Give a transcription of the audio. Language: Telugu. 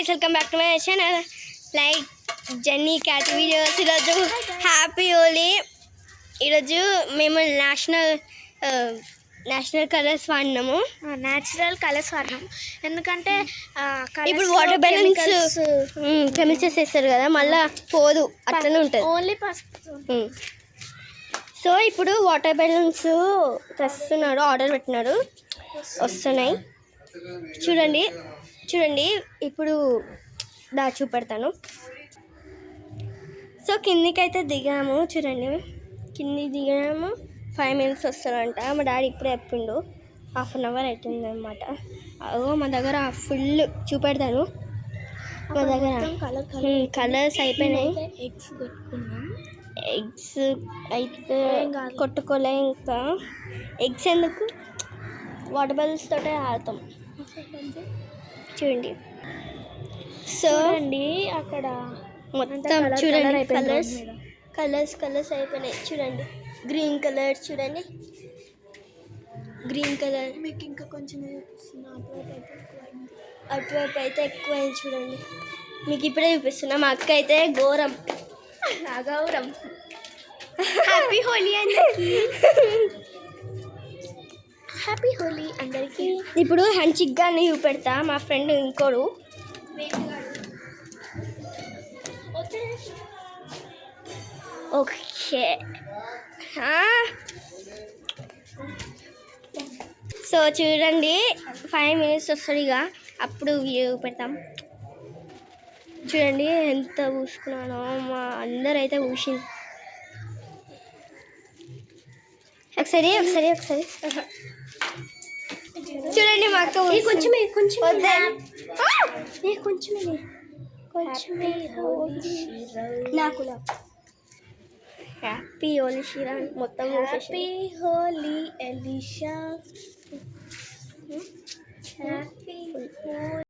guys, welcome back to my channel. Like Jenny Cat videos. ఈరోజు హ్యాపీ హోలీ. ఈరోజు మేము నేషనల్ కలర్స్ వాడినాము. న్యాచురల్ కలర్స్ వాడినాము ఎందుకంటే ఇప్పుడు వాటర్ బెలూన్స్ కెమికల్స్ వేస్తారు కదా, మళ్ళీ పోదు, అట్లనే ఉంటుంది. ఓన్లీ పసుపు. సో ఇప్పుడు వాటర్ బెలూన్స్ తెస్తున్నాడు, ఆర్డర్ పెట్టినాడు, వస్తున్నాయి. చూడండి ఇప్పుడు చూపెడతాను. సో కిందికైతే దిగాము, చూడండి కిందికి దిగాము. 5 minutes వస్తారంట. మా డాడీ ఇప్పుడే చెప్పిండు, 1/2 hour అవుతుంది అనమాట. అగో మా దగ్గర ఫుల్ చూపెడతాను. మా దగ్గర కలర్స్ అయిపోయినాయి. ఎగ్స్ అయితే కొట్టుకోలే. ఇంకా ఎగ్స్ ఎందుకు, వాటర్ బెలూన్స్ తోటే ఆడతాం. చూడండి. సో అండి అక్కడ మొత్తం చూడండి కలర్స్ అయిపోయినాయి. చూడండి గ్రీన్ కలర్, చూడండి గ్రీన్ కలర్. మీకు ఇంకా కొంచెం అటువైపు అయితే ఎక్కువైంది. చూడండి మీకు ఇప్పుడే చూపిస్తున్నా. మా అక్క అయితే ఘోరం. హ్యాపీ హోలీ అందరికి. హ్యాపీ హోలీ అందరికి. ఇప్పుడు హంచిక్గా చూపెడతా. మా ఫ్రెండ్ ఇంకోడు ఓకే. సో చూడండి 5 minutes వస్తుంది, ఇక అప్పుడు పెడతాం. చూడండి ఎంత పూసుకున్నానో, మా అందరైతే పూసింది. ఒకసారి చూడండి మా అక్క నాకు హ్యాపీ హోలీ శ్రీరామ్ మొత్తం. Happy Holi Elisha. Happy Holi.